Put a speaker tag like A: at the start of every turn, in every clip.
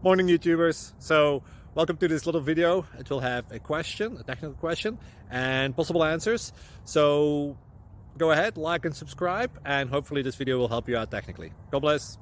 A: Morning YouTubers. So welcome to this little video. It will have a question, a technical question, and possible answers. So go ahead, like and subscribe, and hopefully this video will help you out technically. God bless.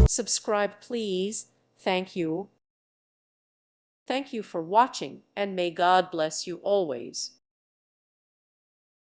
B: Subscribe, please. Thank you. Thank you for watching, and may God bless you always.